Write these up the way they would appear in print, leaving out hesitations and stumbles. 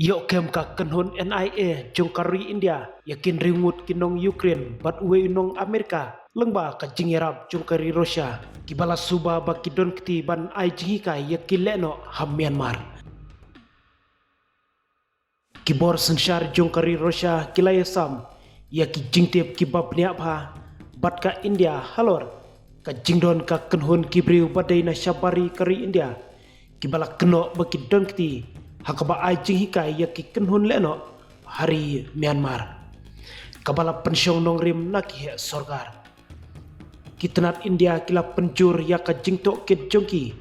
Yok kem ka kenhun NIA jongkari India yakin ringut kinong Ukraine bat uwe unong Amerika lengba ka jingirap jongkari Russia kibala suba bakidon kti ban ai jingika yakin leno ha Myanmar kibor sensyar jongkari Russia kilaya sam yaki jingtip kibab niap ha bat ka India halor ka jingdon ka kenhun kibriu badai na syabari kari India kibala keno bakidon kti hakaba ai jingika yaki kenhun leno hari Myanmar kabala pensyong nong rim naki sorgar kitnat India kila penjur yaka jingtok kit jongki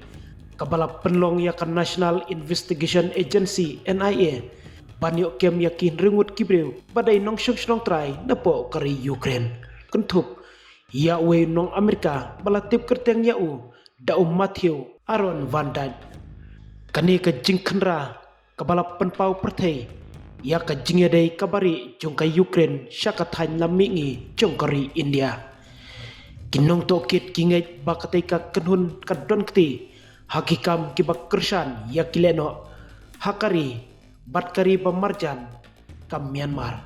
kabala penlong yaka National Investigation Agency NIA banyok kem yakin ringut kibreu badai nong syong trai napo kari Ukraine kentup ya we nong Amerika balatip kerteng yau dau Matthew Aaron Van Dyke kani ka jingkenra kabala penpau pertai ya ka jingedai kabari jongka Ukraine syakathan lamingi jongkari India kinong tokit kinget bakatai ka kenhun kadon kti hakikam kibak kersan ya kileno hakari batkari pemarjan ka Myanmar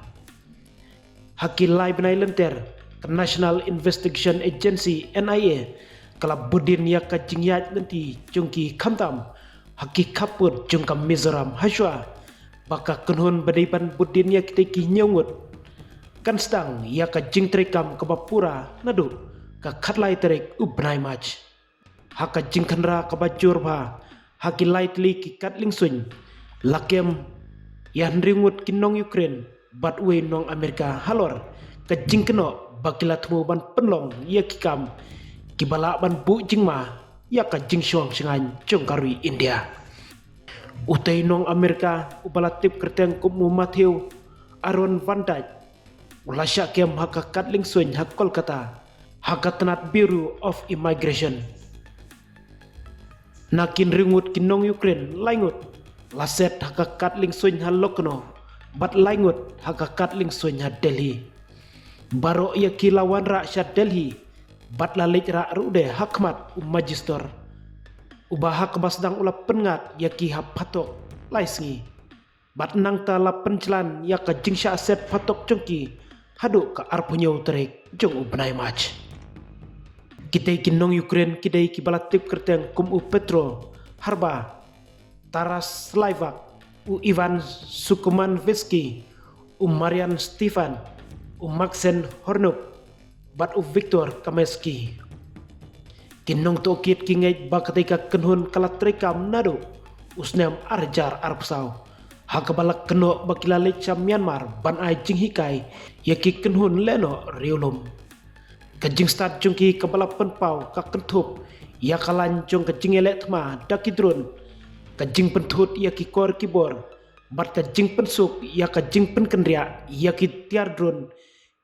hakilai benai lenter ke National Investigation Agency NIA kala budin ya ka jingyat lenti jongki khamtam haki kaput jongka Mizoram haswa baka kenhun badaipan budin ya kiteki nyongut kan stang ya ka jingtrekam ke bapura nadu ka khatlai terek ubnai mach haka jingkhanra ka bajur ba haki lightly ki katling sun lakem yan ringut kinong Ukraine bat we nong Amerika halor ka jingkeno bakilat mu ban penlong ya kikam kibala ban bu jingma ya ka jingsyong sengan jongkari India utai nong Amerika ubalatip kerteng kumu Matthew Aaron Van Dyke ulasya kem haka katling sun hak Kolkata haka tenat Bureau of Immigration nakin ringut kinong Ukraine laingut laset haka katling sun ha Lokno bat laingut haka katling sun ha Delhi baro ya kilawan ra sya Delhi bat lalik ra rude hakmat magister ubah kebasdang ula pengat yaki hap patok laisngi bat nang ta la pencelan ya ka jingsya aset patok jongki hadu ka arpunyo terek jong ubnai mach kitai kinong Ukraine kidai kibalatip kerteng kum u Petro Harba Taras Slavak u Ivan Sukumanveski u Marian Stefan u Maxen Hornuk bat u Victor Kameski kinong tokit kingai bakatika kenhun kalatrekam nado usnem arjar arpsau hakabalak keno bakilalik ca Myanmar ban ai jinghikai yaki kenhun leno riulum kajing start jongki kabala penpau ka kentup ya kalan jong kajing elek thma dakidrun kajing pentut yaki kor kibor bat kajing pensuk ya kajing penkendria yaki tiardrun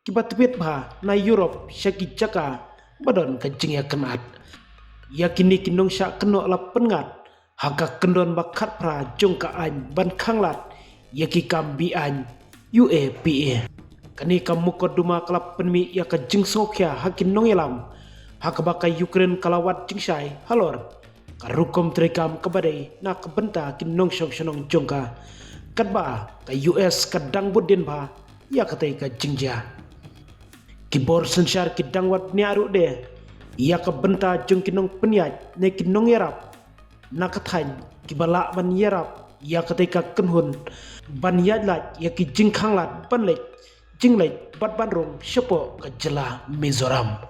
kibatbit bha na Europe syaki jaka badon kajing ya kenat yakini kinong syak keno la pengat haka kendon bakat pra jongka an ban khanglat yaki kambi an UAPA kani kamu koduma kala penmi ya ka jingsokya hakin nongelam haka bakai Ukraine kalawat jingsai halor karukom trekam kabadai na kabenta kinong syong jongka kadba ka US kadang budin ba ya katai ka jingja kibor sensyar kidang wat niaru de ia ka benta jong kinong peniat ne kinong yarap nakathan kibala ban yarap ia ketika kenhun ban yadlat ya ki jingkhanglat banlek jinglek bat banrong syopo ka jela Mizoram